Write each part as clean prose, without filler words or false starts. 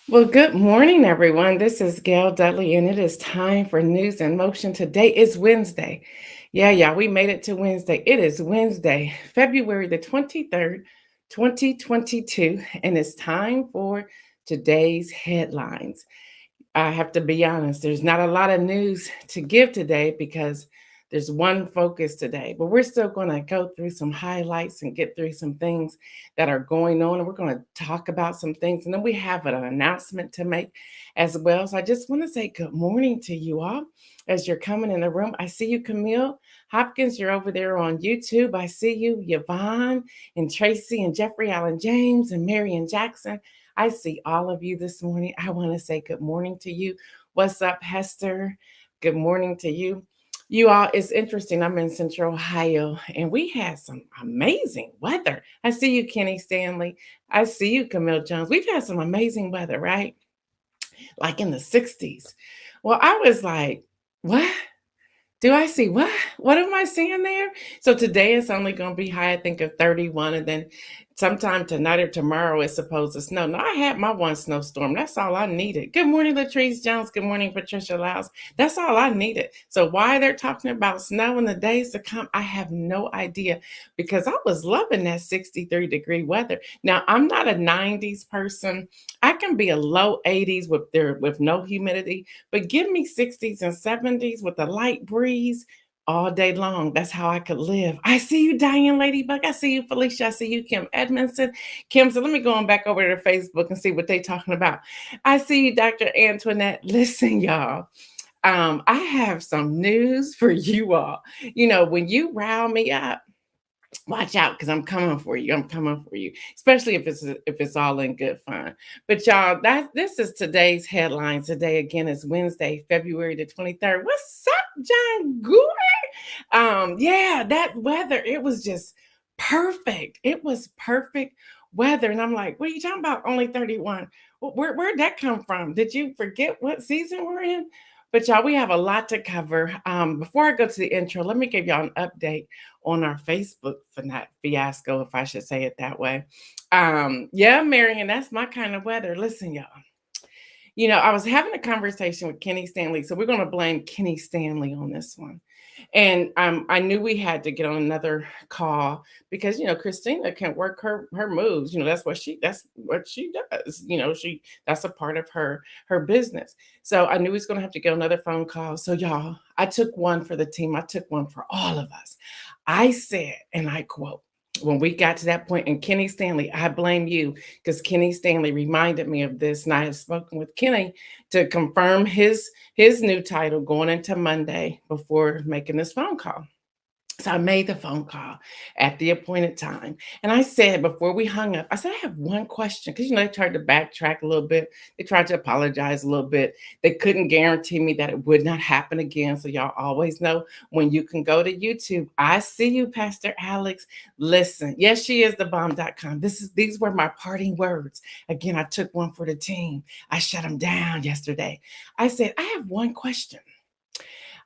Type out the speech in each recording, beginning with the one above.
Well, good morning, everyone. This is Gail Dudley, and it is time for News in Motion. Today is Wednesday. Yeah, we made it to Wednesday. It is Wednesday, February the 23rd, 2022, and it's time for today's headlines. I have to be honest, there's not a lot of news to give today because there's one focus today, but we're still going to go through some highlights and get through some things that are going on. And we're going to talk about some things. And then we have an announcement to make as well. So I just want to say good morning to you all as you're coming in the room. I see you, Camille Hopkins. You're over there on YouTube. I see you, Yvonne and Tracy and Jeffrey Allen James and Marion Jackson. I see all of you this morning. I want to say good morning to you. What's up, Hester? Good morning to you. You all, it's interesting. I'm in Central Ohio and we had some amazing weather. I see you, Kenny Stanley. I see you, Camille Jones. We've had some amazing weather, right? Like in the 60s. Well, I was like, what? Do I see what? What am I seeing there? So today it's only going to be high, I think, of 31. And then sometime tonight or tomorrow it's supposed to snow. Now, I had my one snowstorm. That's all I needed. Good morning, Latrice Jones. Good morning, Patricia Lyles. That's all I needed. So why they're talking about snow in the days to come, I have no idea because I was loving that 63-degree weather. Now, I'm not a 90s person. I can be a low 80s with no humidity, but give me 60s and 70s with a light breeze all day long. That's how I could live. I see you, Diane Ladybug. I see you, Felicia. I see you, Kim Edmondson. Kim, so let me go on back over to Facebook and see what they're talking about. I see you, Dr. Antoinette. Listen, y'all. I have some news for you all. You know, when you rile me up, watch out because I'm coming for you. I'm coming for you, especially if it's all in good fun. But y'all, this is today's headlines. Today again is Wednesday, February the 23rd. What's up, John Gore? Yeah, that weather, it was just perfect. It was perfect weather. And I'm like, what are you talking about? Only 31. Where'd that come from? Did you forget what season we're in? But y'all, we have a lot to cover. Before I go to the intro, let me give y'all an update on our Facebook fiasco, if I should say it that way. Yeah, Marion, that's my kind of weather. Listen, y'all. You know, I was having a conversation with Kenny Stanley, so we're going to blame Kenny Stanley on this one. And I knew we had to get on another call because Christina can work her moves. That's what she does. That's a part of her business. So I knew we was going to have to get another phone call. So y'all, I took one for the team. I took one for all of us. I said, and I quote, when we got to that point, and Kenny Stanley, I blame you because Kenny Stanley reminded me of this, and I had spoken with Kenny to confirm his new title going into Monday before making this phone call. So I made the phone call at the appointed time. And I said, before we hung up, I said, I have one question. Because, they tried to backtrack a little bit. They tried to apologize a little bit. They couldn't guarantee me that it would not happen again. So y'all always know when you can go to YouTube. I see you, Pastor Alex. Listen, yes, she is the bomb.com. These were my parting words. Again, I took one for the team. I shut them down yesterday. I said, I have one question.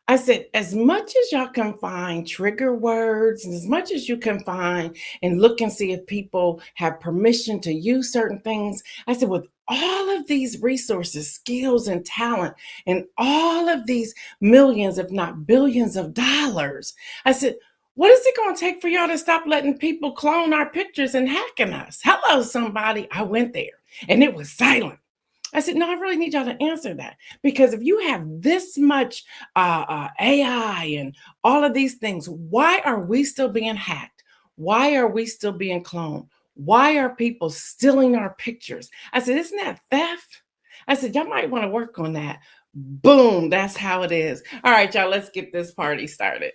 I said, as much as y'all can find trigger words and as much as you can find and look and see if people have permission to use certain things, I said, with all of these resources, skills, and talent, and all of these millions, if not billions of dollars, I said, what is it going to take for y'all to stop letting people clone our pictures and hacking us? Hello, somebody. I went there and it was silent. I said, no, I really need y'all to answer that because if you have this much AI and all of these things, why are we still being hacked? Why are we still being cloned? Why are people stealing our pictures? I said, isn't that theft? I said, y'all might want to work on that. Boom, that's how it is. All right, y'all, let's get this party started.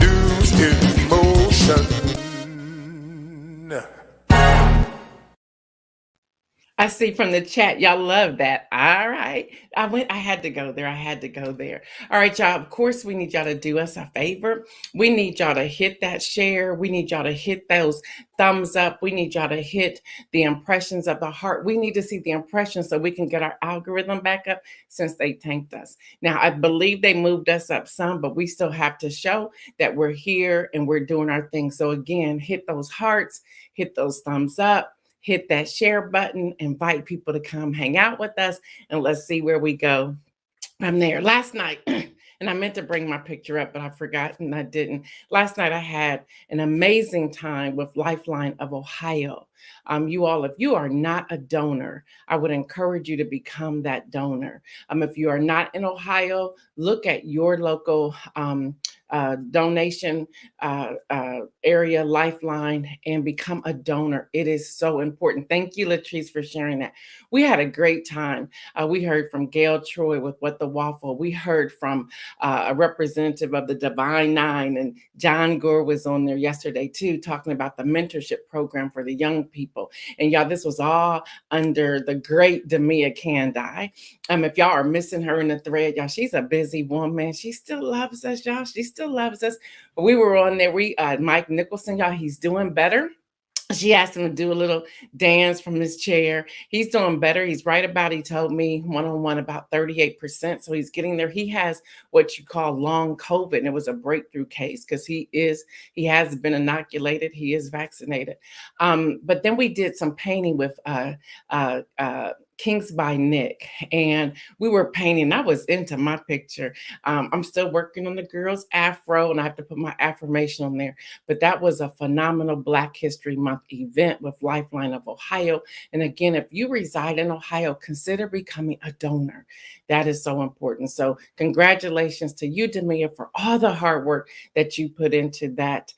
News in motion. I see from the chat, y'all love that. All right. I had to go there. I had to go there. All right, y'all. Of course, we need y'all to do us a favor. We need y'all to hit that share. We need y'all to hit those thumbs up. We need y'all to hit the impressions of the heart. We need to see the impressions so we can get our algorithm back up since they tanked us. Now, I believe they moved us up some, but we still have to show that we're here and we're doing our thing. So again, hit those hearts, hit those thumbs up, hit that share button, invite people to come hang out with us, and let's see where we go from there. Last night, and I meant to bring my picture up, but I forgot and I didn't. Last night, I had an amazing time with Lifeline of Ohio. You all, if you are not a donor, I would encourage you to become that donor. If you are not in Ohio, look at your local donation area, Lifeline, and become a donor. It is so important. Thank you, Latrice, for sharing that. We had a great time. We heard from Gail Troy with What the Waffle. We heard from a representative of the Divine Nine, and John Gore was on there yesterday too, talking about the mentorship program for the young people. And y'all, this was all under the great Demia Candai. If y'all are missing her in the thread, y'all, she's a busy woman. She still loves us, y'all. She still loves us. But we were on there. Mike Nicholson, y'all, he's doing better. She asked him to do a little dance from his chair. He's doing better. He's right about, he told me one-on-one, about 38%. So he's getting there. He has what you call long COVID, and it was a breakthrough case because he has been inoculated. He is vaccinated. But then we did some painting with Kings by Nick, and we were painting. I was into my picture. I'm still working on the girl's afro, and I have to put my affirmation on there. But that was a phenomenal Black History Month event with Lifeline of Ohio. And again, if you reside in Ohio, consider becoming a donor. That is so important. So congratulations to you, Demia, for all the hard work that you put into that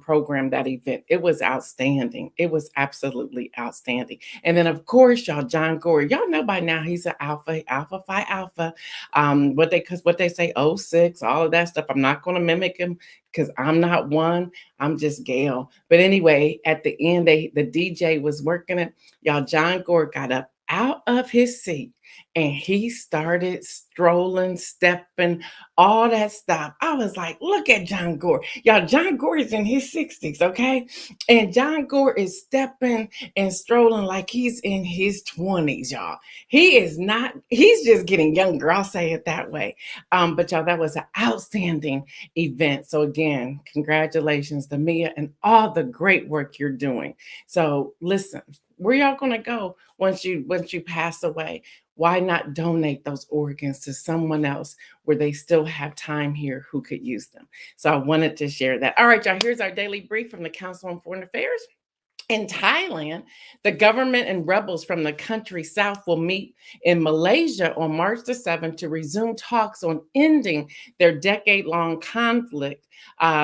program, that event. It was outstanding. It was absolutely outstanding. And then, of course, y'all, John Gore, y'all know by now he's an Alpha Phi Alpha. What they say, 06, all of that stuff. I'm not going to mimic him because I'm not one. I'm just Gail. But anyway, at the end, the DJ was working it. Y'all, John Gore got up out of his seat and he started strolling, stepping, all that stuff. I was like, look at John Gore. Y'all, John Gore is in his 60s, okay? And John Gore is stepping and strolling like he's in his 20s, y'all. He is not, he's just getting younger. I'll say it that way. But y'all, that was an outstanding event. So again, congratulations to Mia and all the great work you're doing. So listen, where y'all gonna go once you pass away? Why not donate those organs to someone else where they still have time here who could use them? So I wanted to share that. All right, y'all, here's our daily brief from the Council on Foreign Affairs. In Thailand, the government and rebels from the country south will meet in Malaysia on March the 7th to resume talks on ending their decade-long conflict.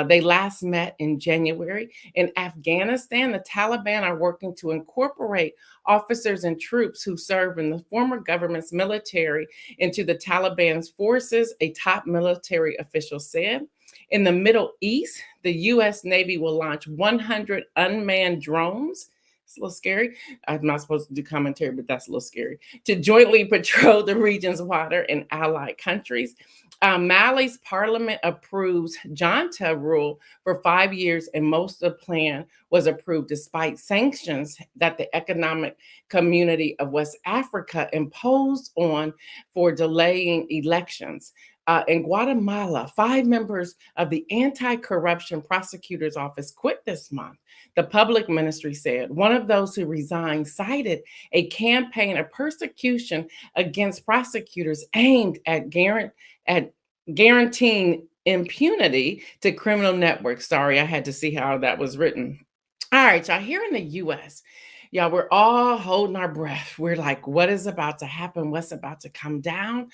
They last met in January. In Afghanistan, the Taliban are working to incorporate officers and troops who serve in the former government's military into the Taliban's forces, a top military official said. In the Middle East, the U.S. Navy will launch 100 unmanned drones. It's a little scary. I'm not supposed to do commentary, but that's a little scary. To jointly patrol the region's water in allied countries. Mali's parliament approves junta rule for 5 years, and most of the plan was approved despite sanctions that the Economic Community of West Africa imposed on for delaying elections. In Guatemala, 5 members of the Anti-Corruption Prosecutor's Office quit this month. The public ministry said one of those who resigned cited a campaign of persecution against prosecutors aimed at guaranteeing impunity to criminal networks. Sorry, I had to see how that was written. All right, y'all, here in the U.S., y'all, we're all holding our breath. We're like, what is about to happen? What's about to come down?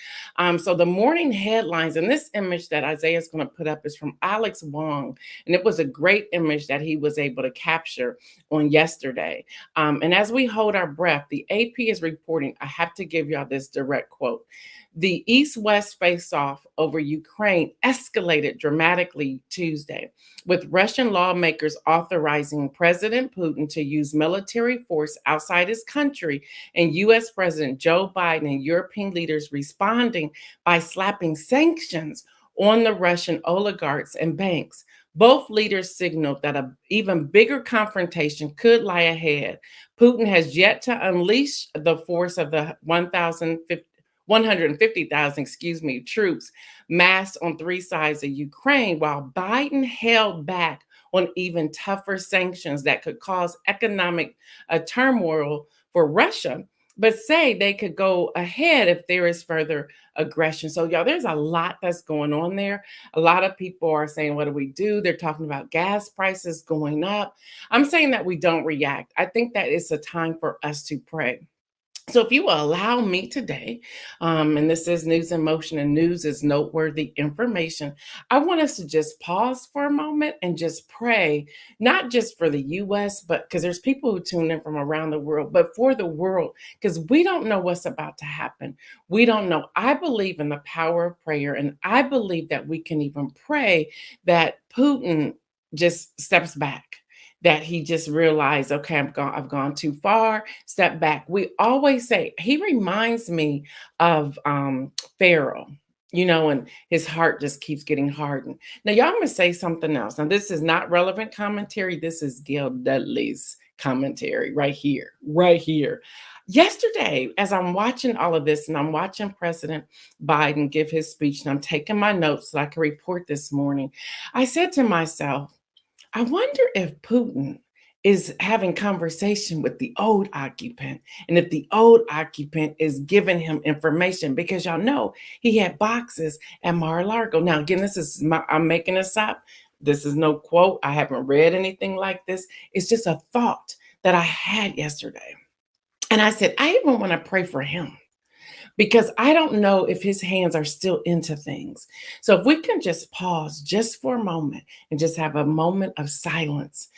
So the morning headlines, and this image that Isaiah is going to put up is from Alex Wong, and it was a great image that he was able to capture on yesterday. And as we hold our breath, the AP is reporting, I have to give y'all this direct quote. The East West face off over Ukraine escalated dramatically Tuesday, with Russian lawmakers authorizing President Putin to use military force outside his country, and US President Joe Biden and European leaders responding by slapping sanctions on the Russian oligarchs and banks. Both leaders signaled that an even bigger confrontation could lie ahead. Putin has yet to unleash the force of the 150,000, troops massed on three sides of Ukraine, while Biden held back on even tougher sanctions that could cause economic turmoil for Russia, but say they could go ahead if there is further aggression. So, y'all, there's a lot that's going on there. A lot of people are saying, what do we do? They're talking about gas prices going up. I'm saying that we don't react. I think that it's a time for us to pray. So, if you will allow me today, and this is News in Motion, and news is noteworthy information, I want us to just pause for a moment and just pray, not just for the US, but because there's people who tune in from around the world, but for the world, because we don't know what's about to happen. We don't know. I believe in the power of prayer, and I believe that we can even pray that Putin just steps back, that he just realized, okay, I've gone too far, step back. We always say, he reminds me of Pharaoh, and his heart just keeps getting hardened. Now, y'all, I'm going to say something else. Now, this is not relevant commentary. This is Gail Dudley's commentary right here, right here. Yesterday, as I'm watching all of this and I'm watching President Biden give his speech and I'm taking my notes so I can report this morning, I said to myself, I wonder if Putin is having conversation with the old occupant, and if the old occupant is giving him information, because y'all know he had boxes at Mar-a-Lago. Now, again, I'm making this up. This is no quote. I haven't read anything like this. It's just a thought that I had yesterday. And I said, I even want to pray for him, because I don't know if his hands are still into things. So if we can just pause just for a moment and just have a moment of silence,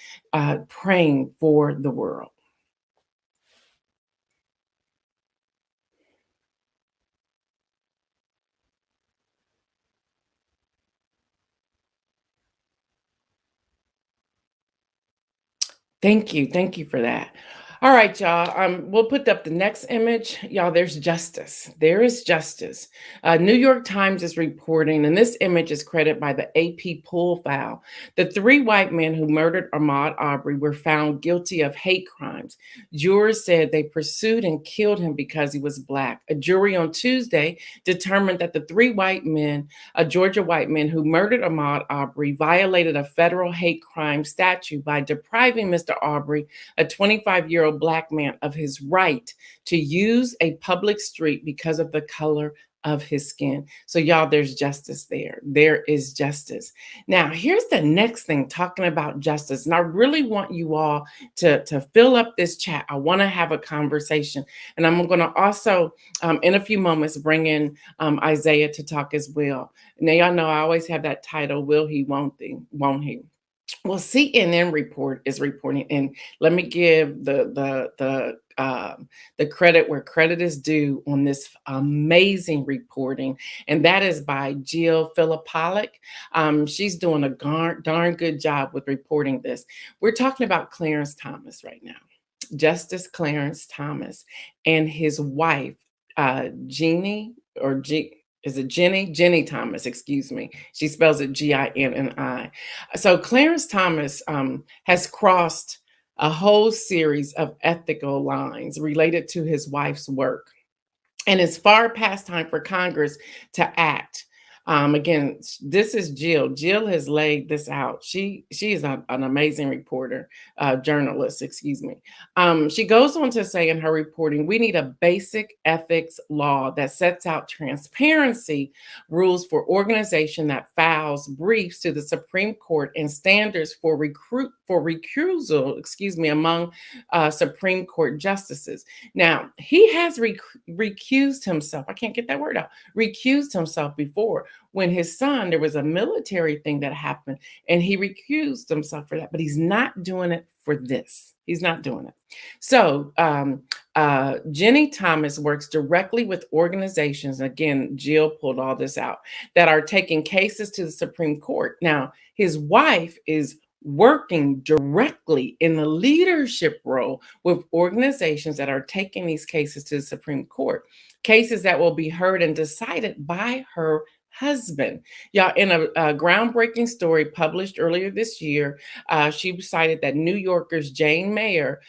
praying for the world. Thank you. Thank you for that. All right, y'all. We'll put up the next image. Y'all, there's justice. There is justice. New York Times is reporting, and this image is credited by the AP poll file. The three white men who murdered Ahmaud Arbery were found guilty of hate crimes. Jurors said they pursued and killed him because he was Black. A jury on Tuesday determined that the three white men, Georgia white men who murdered Ahmaud Arbery, violated a federal hate crime statute by depriving Mr. Arbery, a 25-year-old Black man, of his right to use a public street because of the color of his skin. So, y'all, there's justice there. There is justice. Now, here's the next thing, talking about justice. And I really want you all to fill up this chat. I want to have a conversation. And I'm going to also, in a few moments, bring in Isaiah to talk as well. Now, y'all know I always have that title, Will He, Won't He? Won't He? Well, CNN is reporting, and let me give the credit where credit is due on this amazing reporting, and that is by Jill Philippollock. She's doing a darn good job with reporting this. We're talking about Clarence Thomas right now, Justice Clarence Thomas, and his wife, Jeannie, or G. Is it Jenny? Jenny Thomas, excuse me. She spells it Ginni. So Clarence Thomas has crossed a whole series of ethical lines related to his wife's work. And it's far past time for Congress to act. Again, this is Jill. Jill has laid this out. She is an amazing reporter, journalist, excuse me. She goes on to say in her reporting, we need a basic ethics law that sets out transparency rules for organization that files briefs to the Supreme Court and standards for recusal, among Supreme Court justices. Now, he has recused himself. I can't get that word out. Recused himself before. when his son, there was a military thing that happened and he recused himself for that, but he's not doing it for this. He's not doing it. So, Jenny Thomas works directly with organizations. Again, Jill pulled all this out that are taking cases to the Supreme Court. Now, his wife is working directly in the leadership role with organizations that are taking these cases to the Supreme Court, cases that will be heard and decided by her husband. Y'all, in a groundbreaking story published earlier this year, she cited that New Yorker's Jane Mayer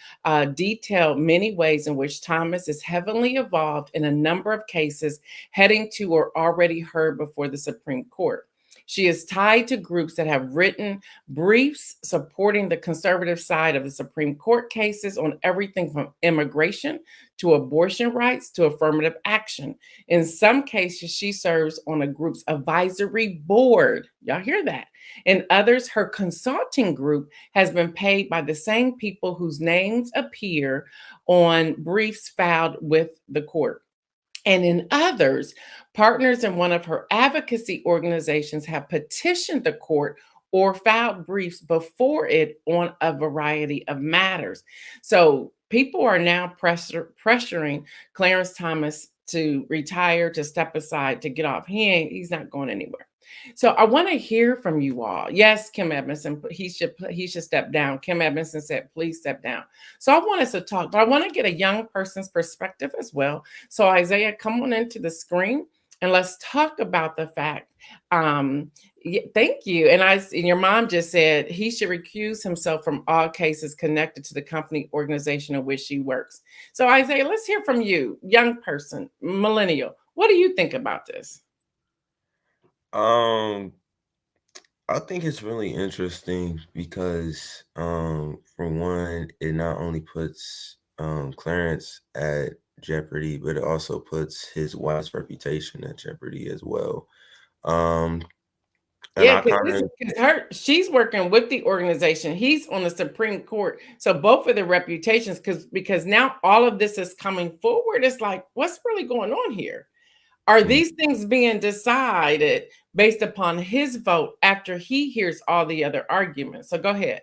detailed many ways in which Thomas is heavily involved in a number of cases heading to or already heard before the Supreme Court. She is tied to groups that have written briefs supporting the conservative side of the Supreme Court cases on everything from immigration to abortion rights to affirmative action. In some cases, she serves on a group's advisory board. Y'all hear that? In others, her consulting group has been paid by the same people whose names appear on briefs filed with the court. And in others, partners in one of her advocacy organizations have petitioned the court or filed briefs before it on a variety of matters. So people are now pressuring Clarence Thomas to retire, to step aside, to get off. He's not going anywhere. So I want to hear from you all. Yes, Kim Edmondson, he should step down. Kim Edmondson said, please step down. So I want us to talk, but I want to get a young person's perspective as well. So Isaiah, come on into the screen and let's talk about the fact. Thank you. And your mom just said he should recuse himself from all cases connected to the company organization in which she works. So Isaiah, let's hear from you, young person, millennial. What do you think about this? Um, I think it's really interesting because, for one, it not only puts Clarence at jeopardy, but it also puts his wife's reputation at jeopardy as well. Um, and Yeah, I kind of, because she's working with the organization. He's on the Supreme Court. So both of their reputations, because now all of this is coming forward. It's like, what's really going on here? Are these things being decided based upon his vote after he hears all the other arguments? So go ahead.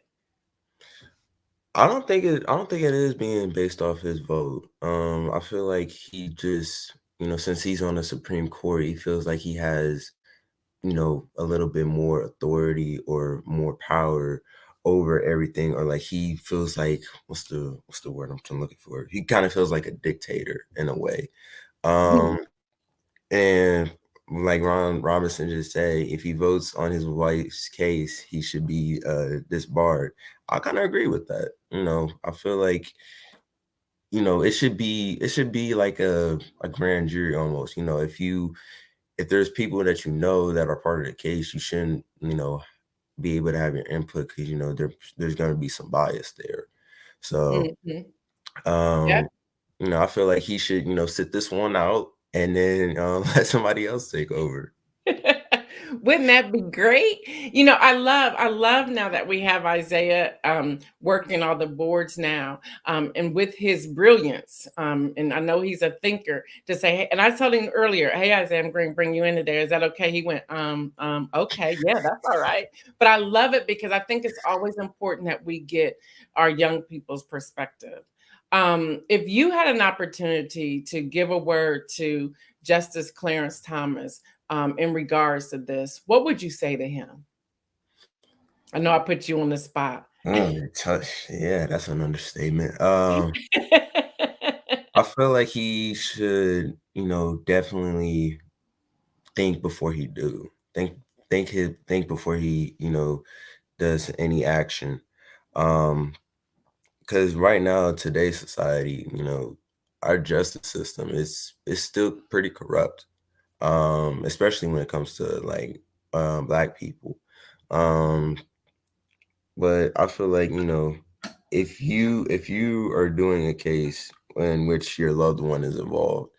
I don't think it is being based off his vote. I feel like he just, since he's on the Supreme Court, he feels like he has, a little bit more authority or more power over everything, or like he feels like what's the word I'm looking for? He kind of feels like a dictator in a way. Um, and like Ron Robinson just said, if he votes on his wife's case, he should be disbarred. I kind of agree with that. I feel like it should be like a grand jury almost. If there's people that that are part of the case, you shouldn't be able to have your input because there's going to be some bias there. So Mhm. Yep. um, I feel like he should sit this one out and then let somebody else take over. Wouldn't that be great? I love now that we have Isaiah working all the boards now, and with his brilliance, and I know he's a thinker to say, hey, and I told him earlier, hey Isaiah, I'm going to bring you into there. Is that okay? He went, okay, yeah, that's all right. But I love it because I think it's always important that we get our young people's perspective. If you had an opportunity to give a word to Justice Clarence Thomas, in regards to this, what would you say to him? I know I put you on the spot. Yeah, that's an understatement. I feel like he should, definitely think before he do. Think before he, does any action. Um, because right now, today's society, our justice system is still pretty corrupt. Especially when it comes to like black people. Um, but I feel like, if you are doing a case in which your loved one is involved,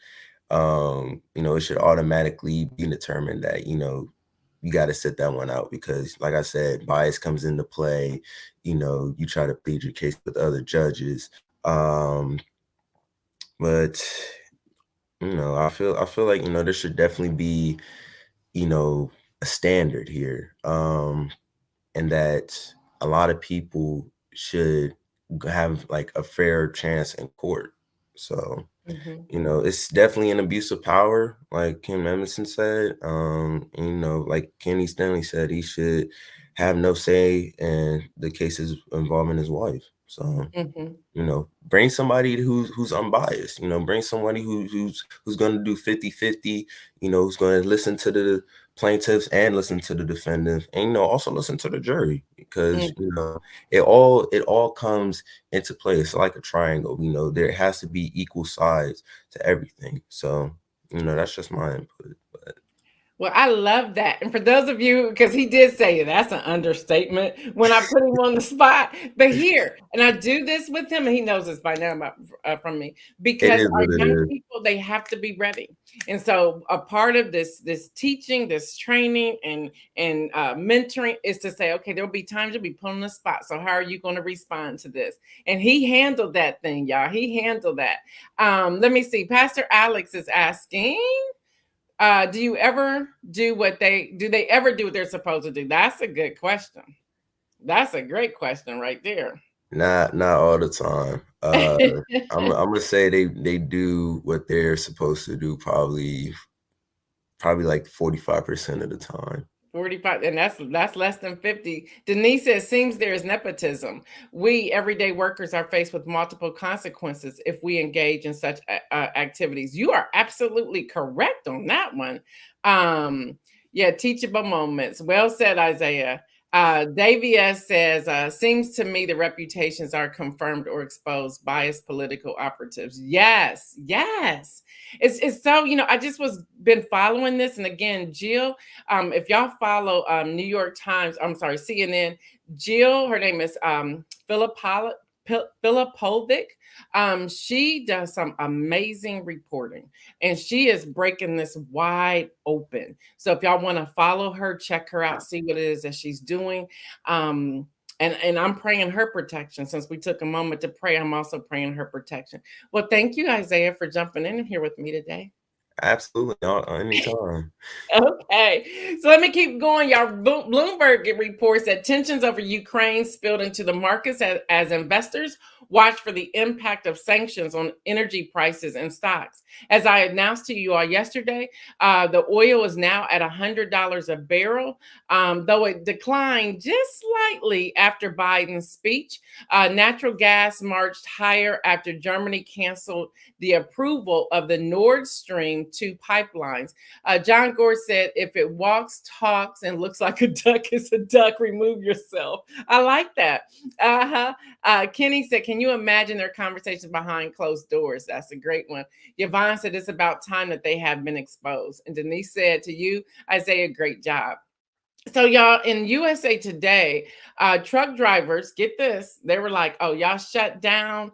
it should automatically be determined that, you got to sit that one out because, like I said, bias comes into play. You try to plead your case with other judges. But I feel like, there should definitely be a standard here, and that a lot of people should have like a fair chance in court. So, Mhm. it's definitely an abuse of power, like Kim Emerson said. And, like Kenny Stanley said, he should have no say in the cases involving his wife. So, Mhm. bring somebody who's unbiased, bring somebody who's going to do 50-50, who's going to listen to the plaintiffs and listen to the defendants, and also listen to the jury, because Mm. it all comes into play. It's like a triangle. There has to be equal sides to everything. So that's just my input. But Well, I love that. And for those of you, because he did say that's an understatement when I put him on the spot. But here, and I do this with him, and he knows this by now from me, it because is our what it young is. people, they have to be ready. And so a part of this teaching, this training, and mentoring is to say, okay, there will be times you'll be put on the spot. So how are you going to respond to this? And he handled that thing, y'all. He handled that. Let me see. Pastor Alex is asking. Do you ever do they ever do what they're supposed to do? That's a good question. That's a great question right there. Not all the time. I'm gonna say they do what they're supposed to do, probably like 45% of the time. 45, and that's less than 50. Denise says, seems there is nepotism. We everyday workers are faced with multiple consequences if we engage in such activities. You are absolutely correct on that one. Um, yeah, teachable moments. Well said, Isaiah. Davia says, seems to me the reputations are confirmed or exposed biased political operatives. Yes, yes. It's so, I just was been following this. And again, Jill, if y'all follow New York Times, I'm sorry, CNN, Jill, her name is Filipovic. She does some amazing reporting, and she is breaking this wide open. So if y'all want to follow her, check her out, see what it is that she's doing. Um, and I'm praying her protection. Since we took a moment to pray, I'm also praying her protection. Well, thank you, Isaiah, for jumping in here with me today. Absolutely, anytime. Okay, so let me keep going. Y'all, Bloomberg reports that tensions over Ukraine spilled into the markets as investors watch for the impact of sanctions on energy prices and stocks. As I announced to you all yesterday, the oil is now at $100 a barrel, though it declined just slightly after Biden's speech. Natural gas marched higher after Germany canceled the approval of the Nord Stream 2 pipelines. John Gore said, if it walks, talks, and looks like a duck, it's a duck, remove yourself. I like that. Uh-huh. Kenny said, can you imagine their conversations behind closed doors? That's a great one. Yvonne said, it's about time that they have been exposed. And Denise said to you, Isaiah, great job. So y'all, in USA Today, truck drivers, get this, they were like, oh, y'all shut down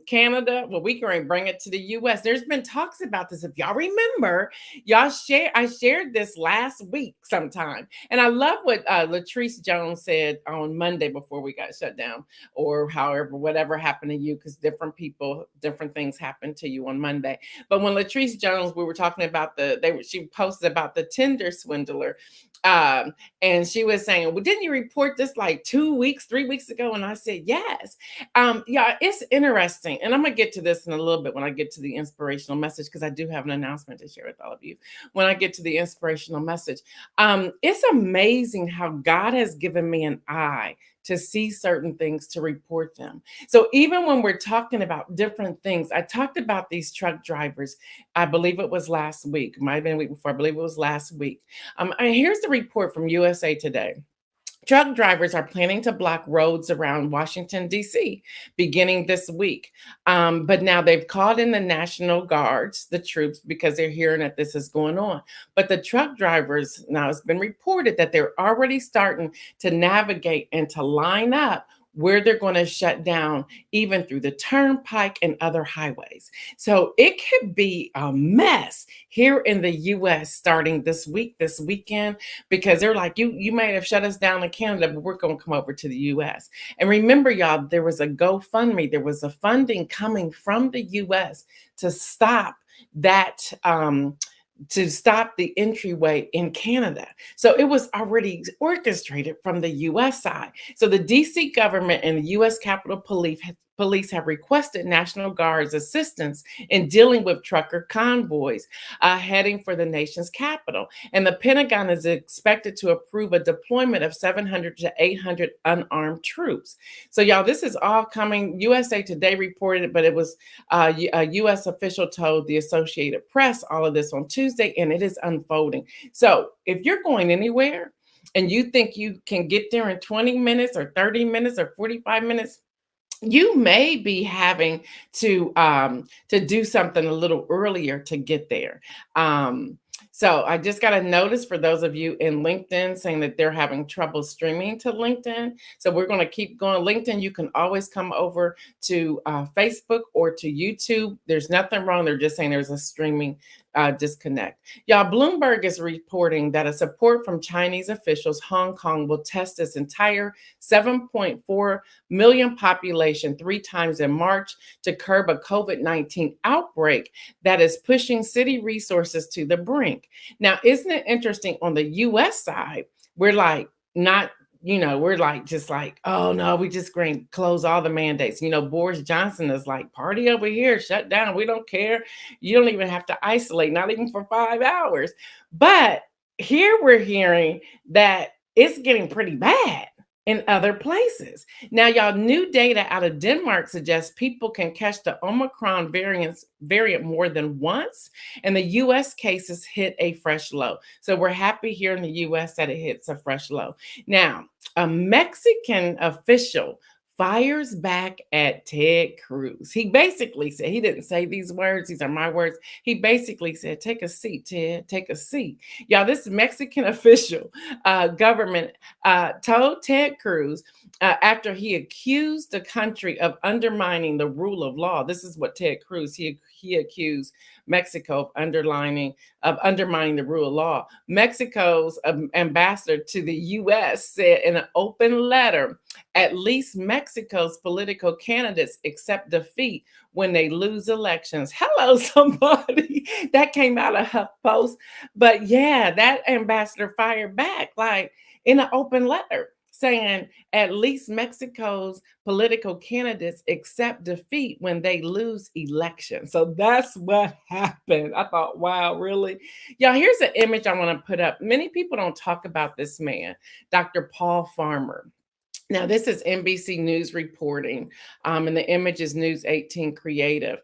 Canada. Well, we can bring it to the US. There's been talks about this. If y'all remember, I shared this last week sometime. And I love what Latrice Jones said on Monday before we got shut down, or however, whatever happened to you, because different people, different things happened to you on Monday. But when Latrice Jones, we were talking about she posted about the Tinder swindler. And she was saying, well, didn't you report this like 2 weeks, 3 weeks ago? And I said, yes. Yeah, it's interesting. And I'm going to get to this in a little bit when I get to the inspirational message, because I do have an announcement to share with all of you when I get to the inspirational message. It's amazing how God has given me an eye to see certain things, to report them. So even when we're talking about different things, I talked about these truck drivers. I believe it was last week, might have been a week before. I believe it was last week. And here's the report from USA Today. Truck drivers are planning to block roads around Washington, D.C., beginning this week. But now they've called in the National Guards, the troops, because they're hearing that this is going on. But the truck drivers, now it's been reported that they're already starting to navigate and to line up where they're going to shut down, even through the turnpike and other highways. So it could be a mess here in the U.S. starting this weekend, because they're like, you may have shut us down in Canada, but we're going to come over to the U.S. And remember, y'all, there was a GoFundMe. There was a funding coming from the U.S. to stop that to stop the entryway in Canada. So it was already orchestrated from the US side. So the DC government and the US Capitol Police have requested National Guard's assistance in dealing with trucker convoys heading for the nation's capital. And the Pentagon is expected to approve a deployment of 700 to 800 unarmed troops. So, y'all, this is all coming. USA Today reported, but it was a U.S. official told the Associated Press all of this on Tuesday, and it is unfolding. So, if you're going anywhere and you think you can get there in 20 minutes or 30 minutes or 45 minutes, you may be having to do something a little earlier to get there. So I just got a notice for those of you in LinkedIn saying that they're having trouble streaming to LinkedIn. So we're going to keep going. LinkedIn, you can always come over to Facebook or to YouTube. There's nothing wrong. They're just saying there's a streaming disconnect. Y'all, Bloomberg is reporting that a support from Chinese officials, Hong Kong will test its entire 7.4 million population 3 times in March to curb a COVID-19 outbreak that is pushing city resources to the brink. Now, isn't it interesting on the US side, we're like not we're like just like, oh no, we just going to close all the mandates. Boris Johnson is like, party over here, shut down. We don't care. You don't even have to isolate, not even for 5 hours. But here we're hearing that it's getting pretty bad in other places. Now, y'all, new data out of Denmark suggests people can catch the Omicron variant more than once, and the U.S. cases hit a fresh low. So we're happy here in the U.S. that it hits a fresh low. Now, a Mexican official fires back at Ted Cruz. He basically said, he didn't say these words, these are my words. He basically said, take a seat, Ted, take a seat. Y'all, this Mexican official government told Ted Cruz after he accused the country of undermining the rule of law. This is what Ted Cruz, he accused Mexico of undermining the rule of law. Mexico's ambassador to the U.S. said in an open letter, at least Mexico's political candidates accept defeat when they lose elections. Hello, somebody. That came out of HuffPost. But yeah, that ambassador fired back like in an open letter, saying at least Mexico's political candidates accept defeat when they lose elections. So that's what happened. I thought, wow, really? Y'all, here's an image I want to put up. Many people don't talk about this man, Dr. Paul Farmer. Now, this is NBC News reporting, and the image is News 18 Creative.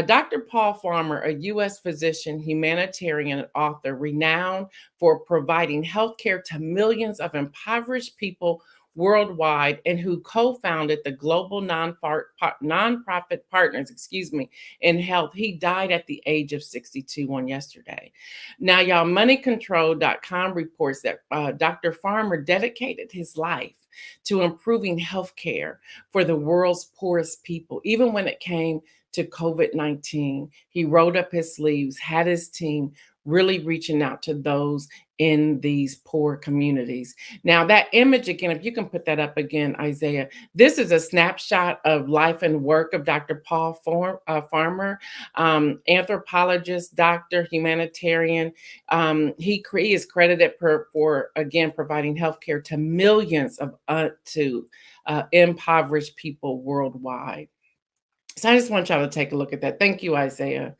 Dr. Paul Farmer, a U.S. physician, humanitarian, and author, renowned for providing healthcare to millions of impoverished people worldwide, and who co-founded the global nonprofit partners, in health. He died at the age of 62 on yesterday. Now, y'all, moneycontrol.com reports that Dr. Farmer dedicated his life to improving healthcare for the world's poorest people. Even when it came to COVID-19, he rolled up his sleeves, had his team really reaching out to those in these poor communities. Now, that image again, if you can put that up again, Isaiah, this is a snapshot of life and work of Dr. Paul Farmer, anthropologist, doctor, humanitarian. He is credited for again, providing healthcare to millions of impoverished people worldwide. So I just want y'all to take a look at that. Thank you, Isaiah.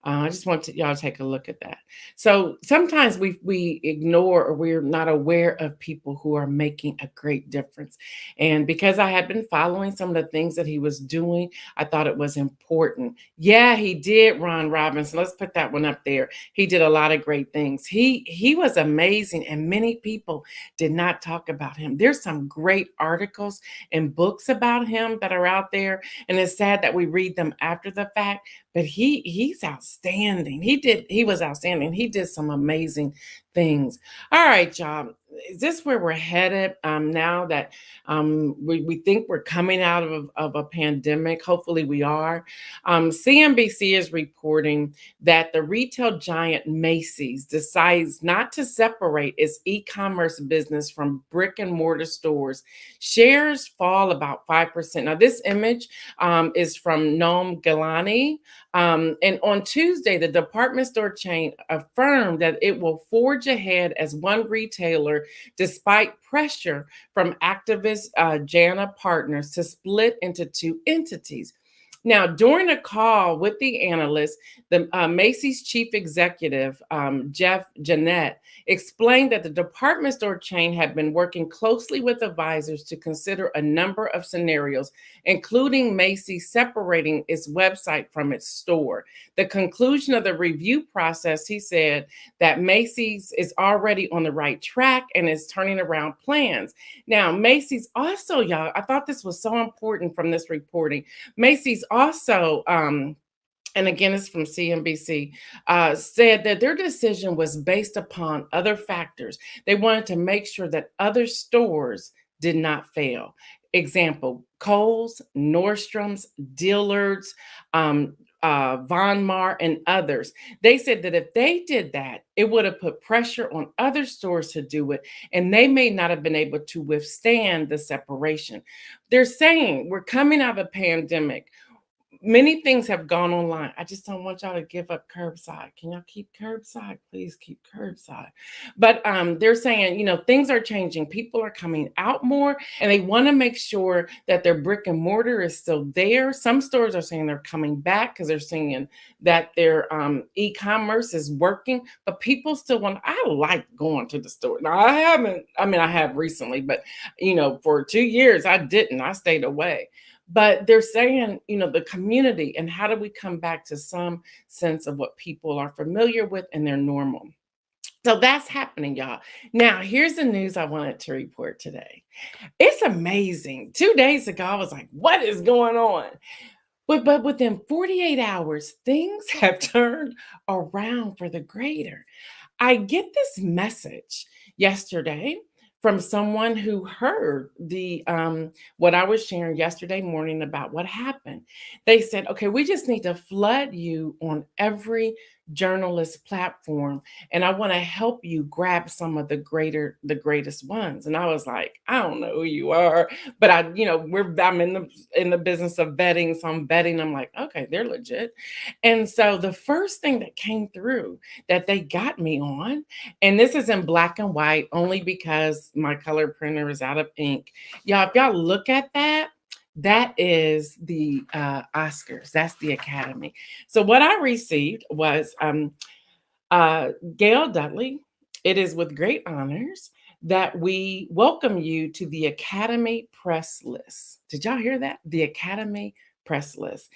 I just want y'all to take a look at that. So sometimes we ignore or we're not aware of people who are making a great difference. And because I had been following some of the things that he was doing, I thought it was important. Yeah, he did, Ron Robinson. Let's put that one up there. He did a lot of great things. He was amazing, and many people did not talk about him. There's some great articles and books about him that are out there, and it's sad that we read them after the fact. But he's outstanding. He was outstanding. He did some amazing things. All right, y'all. is this where we're headed now that we think we're coming out of a pandemic? Hopefully, we are. CNBC is reporting that the retail giant Macy's decides not to separate its e commerce business from brick and mortar stores. Shares fall about 5%. Now, this image is from Noam Galani. And on Tuesday, the department store chain affirmed that it will forge ahead as one retailer despite pressure from activist JANA partners to split into two entities. Now, during a call with the analyst, the Macy's chief executive, Jeff Jeanette, explained that the department store chain had been working closely with advisors to consider a number of scenarios, including Macy's separating its website from its store. The conclusion of the review process, he said that Macy's is already on the right track and is turning around plans. Now, Macy's also, y'all, I thought this was so important from this reporting. Macy's also, and again, it's from CNBC, said that their decision was based upon other factors. They wanted to make sure that other stores did not fail. Example, Kohl's, Nordstrom's, Dillard's, Von Maur, and others. They said that if they did that, it would have put pressure on other stores to do it, and they may not have been able to withstand the separation. They're saying we're coming out of a pandemic. Many things have gone online. I just don't want y'all to give up curbside. Can y'all keep curbside? Please keep curbside. But they're saying, things are changing. People are coming out more, and they want to make sure that their brick and mortar is still there. Some stores are saying they're coming back because they're saying that their e-commerce is working, but people still I like going to the store. Now, I haven't, I have recently, but, for 2 years, I didn't. I stayed away. But they're saying, the community, and how do we come back to some sense of what people are familiar with and they're normal. So that's happening, y'all. Now, here's the news I wanted to report today. It's amazing. 2 days ago, I was like, what is going on? But within 48 hours, things have turned around for the greater. I get this message yesterday from someone who heard the what I was sharing yesterday morning about what happened. They said, "Okay, we just need to flood you on every journalist platform, and I want to help you grab some of the greatest ones." And I was like, "I don't know who you are, but I'm in the business of betting, so I'm betting. I'm like, okay, they're legit." And so the first thing that came through that they got me on, and this is in black and white only because my color printer is out of ink. Y'all, if y'all look at that, that is the Oscars. That's the Academy. So what I received was Gail Dudley. It is with great honors that we welcome you to the Academy Press List. Did y'all hear that? The Academy Press List.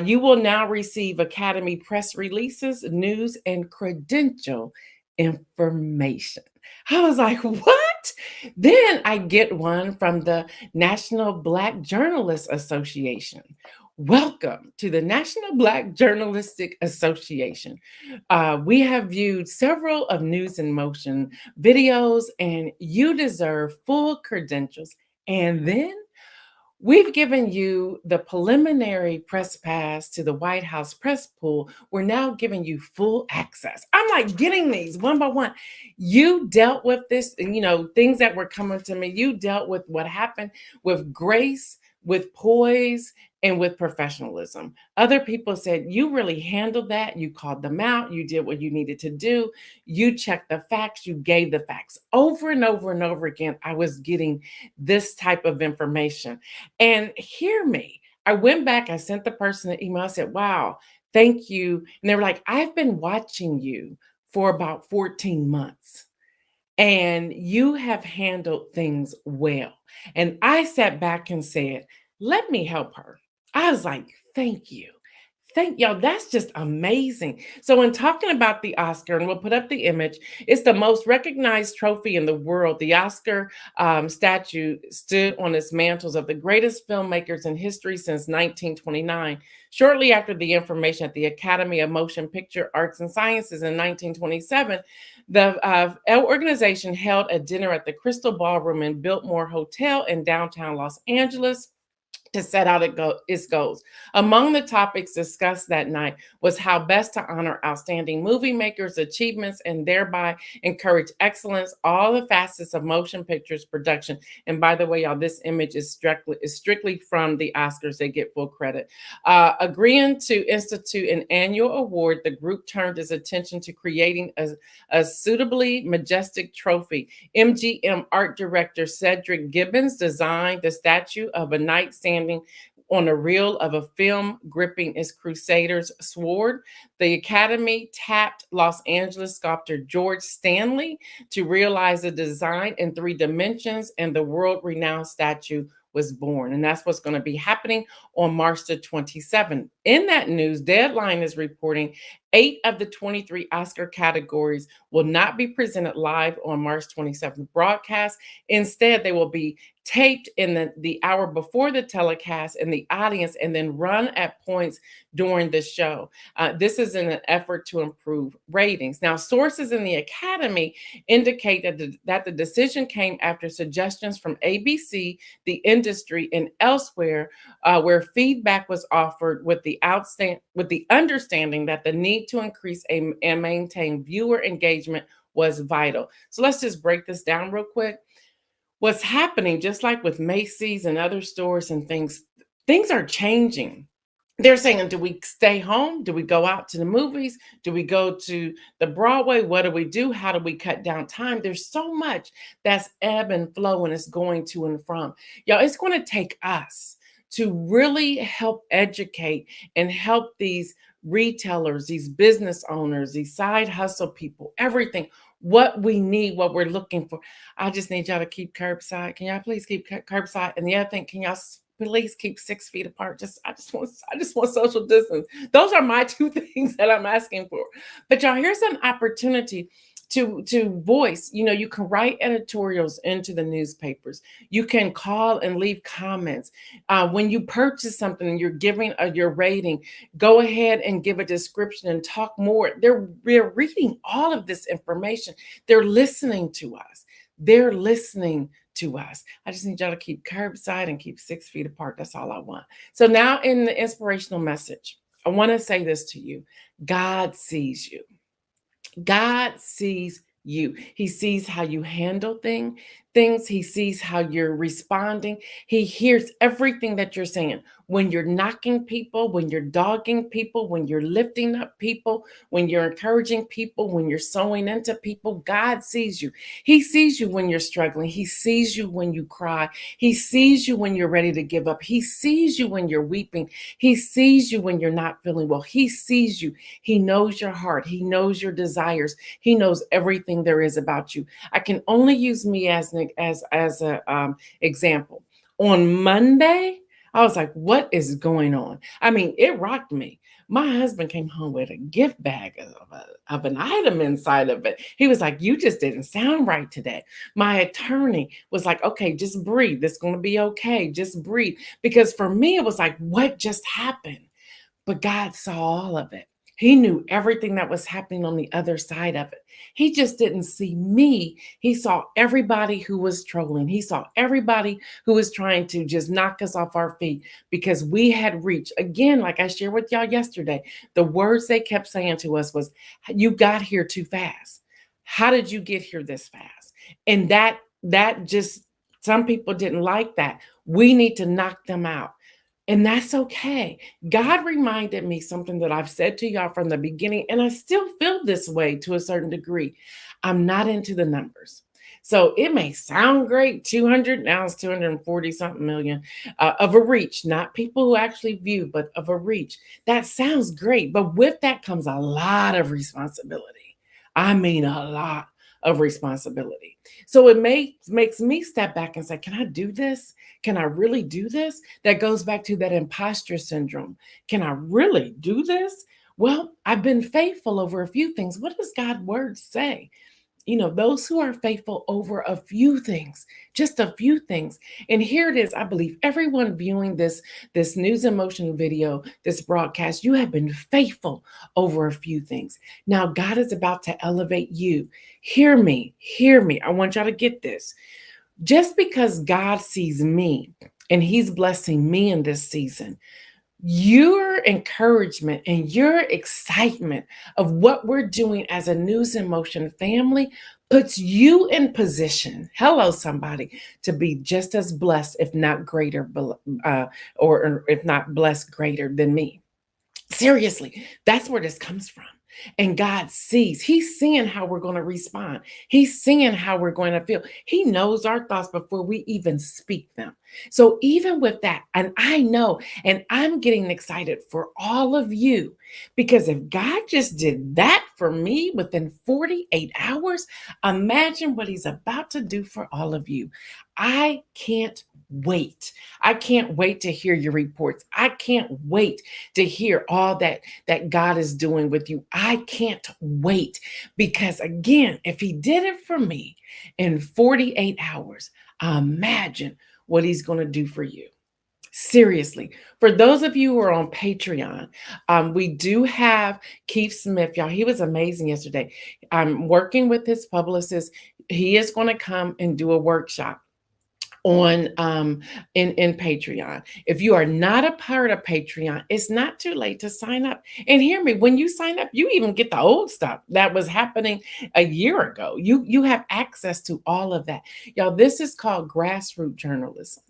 You will now receive Academy press releases, news, and credential information. I was like, what? Then I get one from the National Black Journalists Association. Welcome to the National Black Journalistic Association. We have viewed several of News in Motion videos, and you deserve full credentials. And then we've given you the preliminary press pass to the White House press pool. We're now giving you full access. I'm like getting these one by one. You dealt with this, and things that were coming to me. You dealt with what happened with grace, with poise, and with professionalism. Other people said you really handled that. You called them out. You did what you needed to do. You checked the facts. You gave the facts. Over and over and over again, I was getting this type of information. And hear me, I went back, I sent the person an email. I said, wow, thank you. And they were like, I've been watching you for about 14 months. And you have handled things well. And I sat back and said, let me help her. I was like, thank you. Thank y'all. That's just amazing. So, in talking about the Oscar, and we'll put up the image, it's the most recognized trophy in the world. The Oscar statue stood on its mantles of the greatest filmmakers in history since 1929. Shortly after the information at the Academy of Motion Picture Arts and Sciences in 1927, the organization held a dinner at the Crystal Ballroom in Biltmore Hotel in downtown Los Angeles to set out its goals. Among the topics discussed that night was how best to honor outstanding movie makers' achievements and thereby encourage excellence, all the facets of motion pictures production. And by the way, y'all, this image is strictly from the Oscars. They get full credit. Agreeing to institute an annual award, the group turned its attention to creating a suitably majestic trophy. MGM art director Cedric Gibbons designed the statue of a knight standing on a reel of a film gripping its crusader's sword. The Academy tapped Los Angeles sculptor George Stanley to realize the design in 3 dimensions, and the world-renowned statue was born. And that's what's going to be happening on March the 27th. In that news, Deadline is reporting 8 of the 23 Oscar categories will not be presented live on March 27th broadcast. Instead, they will be taped in the hour before the telecast in the audience and then run at points during the show. This is in an effort to improve ratings. Now, sources in the Academy indicate that the decision came after suggestions from ABC, the industry, and elsewhere, where feedback was offered with the understanding that the need to increase and maintain viewer engagement was vital. So let's just break this down real quick. What's happening, just like with Macys and other stores and things are changing. They're saying, do we stay home? Do we go out to the movies? Do we go to the Broadway? What do we do? How do we cut down time? There's so much that's ebb and flow and it's going to and from. Y'all, it's going to take us to really help educate and help these retailers, these business owners, these side hustle people, everything, what we need, what we're looking for. I just need y'all to keep curbside. Can y'all please keep curbside? And the other thing, can y'all please keep 6 feet apart? I just want social distance. Those are my 2 things that I'm asking for. But y'all, here's an opportunity to voice. You can write editorials into the newspapers. You can call and leave comments. When you purchase something and you're giving your rating, go ahead and give a description and talk more. They're reading all of this information. They're listening to us. They're listening to us. I just need y'all to keep curbside and keep 6 feet apart. That's all I want. So now in the inspirational message, I want to say this to you. God sees you. God sees you. He sees how you handle things. He sees how you're responding. He hears everything that you're saying. When you're knocking people, when you're dogging people, when you're lifting up people, when you're encouraging people, when you're sowing into people, God sees you. He sees you when you're struggling. He sees you when you cry. He sees you when you're ready to give up. He sees you when you're weeping. He sees you when you're not feeling well. He sees you. He knows your heart. He knows your desires. He knows everything there is about you. I can only use me as an example. On Monday, I was like, what is going on? I mean, it rocked me. My husband came home with a gift bag of an item inside of it. He was like, you just didn't sound right today. My attorney was like, okay, just breathe. It's going to be okay. Just breathe. Because for me, it was like, what just happened? But God saw all of it. He knew everything that was happening on the other side of it. He just didn't see me. He saw everybody who was trolling. He saw everybody who was trying to just knock us off our feet because we had reached, again, like I shared with y'all yesterday, the words they kept saying to us was, you got here too fast. How did you get here this fast? And that just, some people didn't like that. We need to knock them out. And that's okay. God reminded me something that I've said to y'all from the beginning, and I still feel this way to a certain degree. I'm not into the numbers. So it may sound great, 200, now it's 240 something million of a reach, not people who actually view, but of a reach. That sounds great, but with that comes a lot of responsibility. I mean, a lot of responsibility. So it makes me step back and say, can I do this? Can I really do this? That goes back to that imposter syndrome. Can I really do this? Well, I've been faithful over a few things. What does God's word say? Those who are faithful over a few things, just a few things. And here it is. I believe everyone viewing this News in Motion video, this broadcast, you have been faithful over a few things. Now God is about to elevate you. Hear me, hear me. I want y'all to get this. Just because God sees me and he's blessing me in this season, your encouragement and your excitement of what we're doing as a News in Motion family puts you in position, hello somebody, to be just as blessed, if not greater, or if not blessed greater than me. Seriously, that's where this comes from. And God sees, he's seeing how we're going to respond. He's seeing how we're going to feel. He knows our thoughts before we even speak them. So even with that, and I know, and I'm getting excited for all of you, because if God just did that for me within 48 hours, imagine what he's about to do for all of you. I can't wait. I can't wait to hear your reports. I can't wait to hear all that God is doing with you. I can't wait, because again, if he did it for me in 48 hours, imagine what he's going to do for you. Seriously, for those of you who are on Patreon, we do have Keith Smith, y'all. He was amazing yesterday. I'm working with his publicist. He is going to come and do a workshop on in Patreon. If you are not a part of Patreon, it's not too late to sign up. And hear me, when you sign up, you even get the old stuff that was happening a year ago. You have access to all of that. Y'all, this is called grassroots journalism.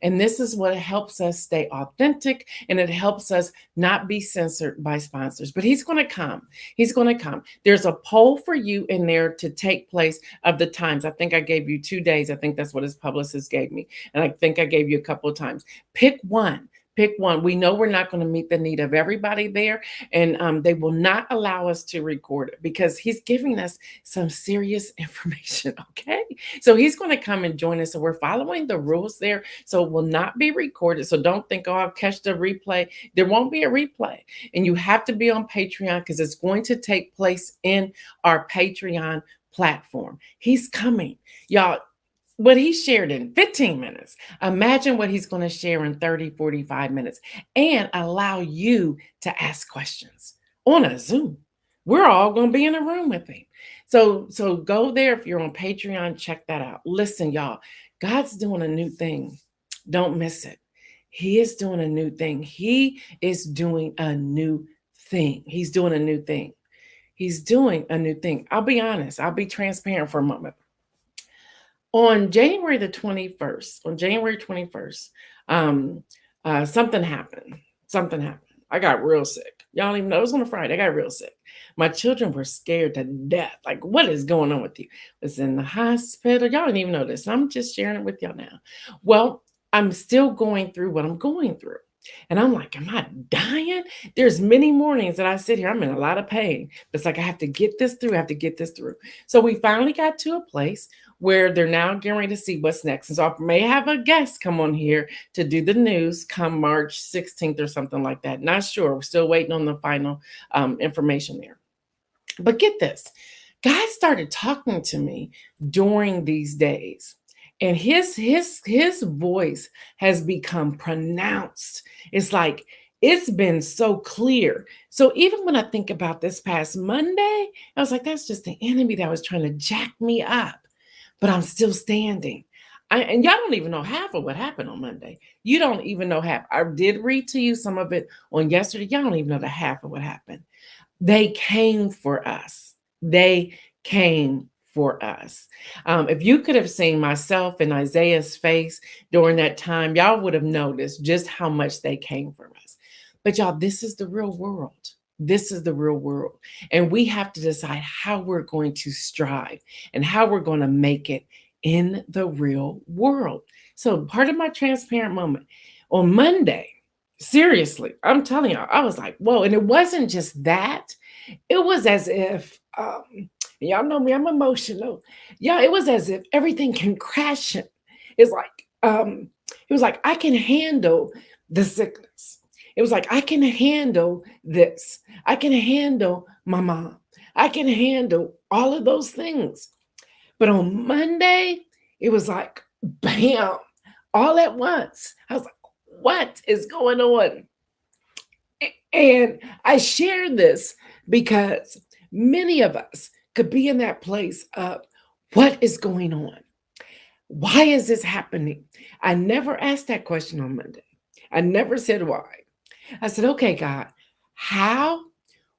And this is what helps us stay authentic, and it helps us not be censored by sponsors. But he's going to come. He's going to come. There's a poll for you in there to take place of the times. I think I gave you 2 days. I think that's what his publicist gave me. And I think I gave you a couple of times. Pick one. Pick one. We know we're not going to meet the need of everybody there, and they will not allow us to record it because he's giving us some serious information, okay? So he's going to come and join us, so we're following the rules there, so it will not be recorded. So don't think, oh, I'll catch the replay. There won't be a replay, and you have to be on Patreon because it's going to take place in our Patreon platform. He's coming. Y'all, what he shared in 15 minutes, imagine what he's going to share in 30, 45 minutes, and allow you to ask questions on a Zoom. We're all going to be in a room with him. So go there. If you're on Patreon, check that out. Listen, y'all, God's doing a new thing. Don't miss it. He is doing a new thing. He is doing a new thing. He's doing a new thing. He's doing a new thing. I'll be honest. I'll be transparent for a moment. On January 21st, something happened. Something happened. I got real sick. Y'all don't even know. It was on a Friday. I got real sick. My children were scared to death. Like, what is going on with you? I was in the hospital. Y'all didn't even know this. I'm just sharing it with y'all now. Well, I'm still going through what I'm going through. And I'm like, am I dying? There's many mornings that I sit here. I'm in a lot of pain. It's like, I have to get this through. I have to get this through. So we finally got to a place where they're now getting ready to see what's next. And so I may have a guest come on here to do the news come March 16th or something like that. Not sure. We're still waiting on the final information there. But get this. God started talking to me during these days. And his voice has become pronounced. It's like, it's been so clear. So even when I think about this past Monday, I was like, that's just the enemy that was trying to jack me up. But I'm still standing. And y'all don't even know half of what happened on Monday. You don't even know half. I did read to you some of it on yesterday. Y'all don't even know the half of what happened. They came for us. They came for us. If you could have seen myself and Isaiah's face during that time, y'all would have noticed just how much they came for us. But y'all, this is the real world. This is the real world. And we have to decide how we're going to strive and how we're going to make it in the real world. So part of my transparent moment on Monday, seriously, I'm telling y'all, I was like, whoa. And it wasn't just that. It was as if Y'all know me, I'm emotional. Yeah, it was as if everything came crashing. It's like, it was like I can handle the sickness. It was like I can handle this. I can handle my mom. I can handle all of those things. But on Monday, it was like bam, all at once. I was like, what is going on? And I share this because many of us could be in that place of what is going on? Why is this happening? I never asked that question on Monday. I never said why. I said, okay, God, how,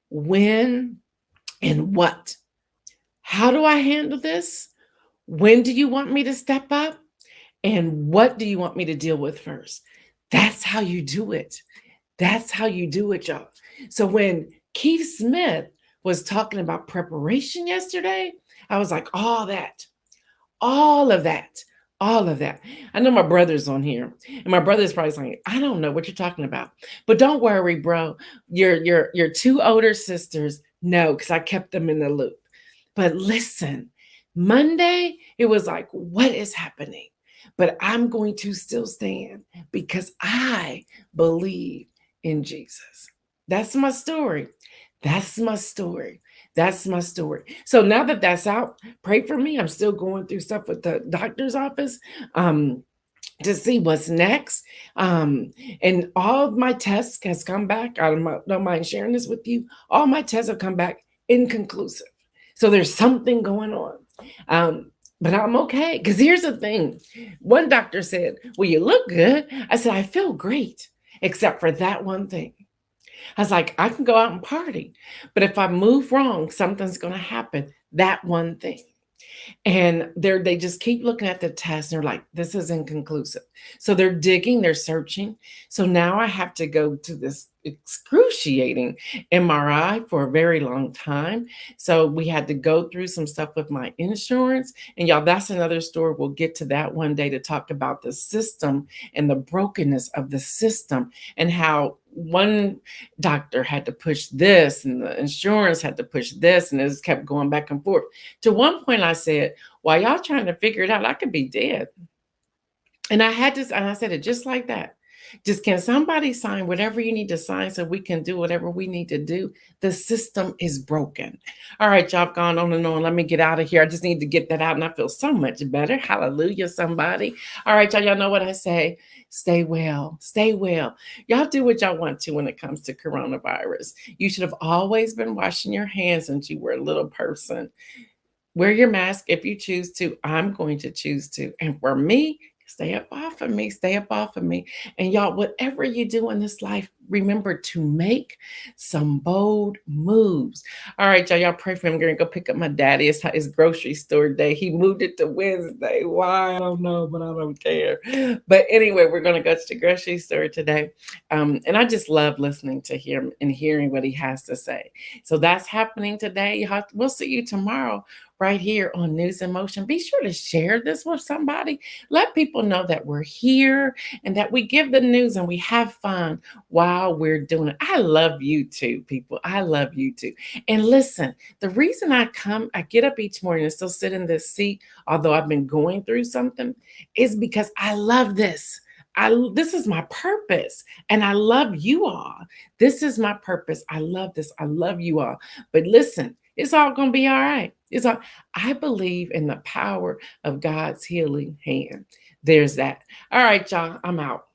when, and what? How do I handle this? When do you want me to step up? And what do you want me to deal with first? That's how you do it. That's how you do it, y'all. So when Keith Smith was talking about preparation yesterday, I was like, all of that, all of that. I know my brother's on here, and my brother's probably saying, I don't know what you're talking about. But don't worry, bro. Your two older sisters know because I kept them in the loop. But listen, Monday, it was like, what is happening? But I'm going to still stand because I believe in Jesus. That's my story. That's my story. That's my story. So now that that's out, pray for me. I'm still going through stuff with the doctor's office. To see what's next. And all of my tests has come back. I don't mind sharing this with you. All my tests have come back inconclusive. So there's something going on. But I'm okay. Because here's the thing. One doctor said, well, you look good. I said, I feel great, except for that one thing. I was like, I can go out and party, but if I move wrong, something's going to happen. That one thing. And they just keep looking at the test and they're like, this is inconclusive. So they're digging, they're searching. So now I have to go to this excruciating MRI for a very long time. So we had to go through some stuff with my insurance. And y'all, that's another story. We'll get to that one day to talk about the system and the brokenness of the system and how one doctor had to push this and the insurance had to push this, and it just kept going back and forth. To one point I said, while y'all trying to figure it out, I could be dead. And I said it just like that. Just can somebody sign whatever you need to sign so we can do whatever we need to do? The system is broken. All right, y'all, I've gone on and on. Let me get out of here. I just need to get that out and I feel so much better. Hallelujah, somebody. All right, y'all know what I say. Stay well. Stay well. Y'all do what y'all want to when it comes to coronavirus. You should have always been washing your hands since you were a little person. Wear your mask if you choose to. I'm going to choose to. And for me, stay up off of me. Stay up off of me. And y'all, whatever you do in this life, remember to make some bold moves. All right, y'all. Y'all pray for him. I'm going to go pick up my daddy. It's his grocery store day. He moved it to Wednesday. Why? I don't know, but I don't care. But anyway, we're going to go to the grocery store today. And I just love listening to him and hearing what he has to say. So that's happening today. We'll see you tomorrow right here on News in Motion. Be sure to share this with somebody. Let people know that we're here and that we give the news and we have fun while we're doing it. I love you too, people. I love you too. And listen, the reason I get up each morning and still sit in this seat, although I've been going through something, is because I love this. This is my purpose and I love you all. This is my purpose. I love this. I love you all. But listen, it's all going to be all right. I believe in the power of God's healing hand. There's that. All right, y'all, I'm out.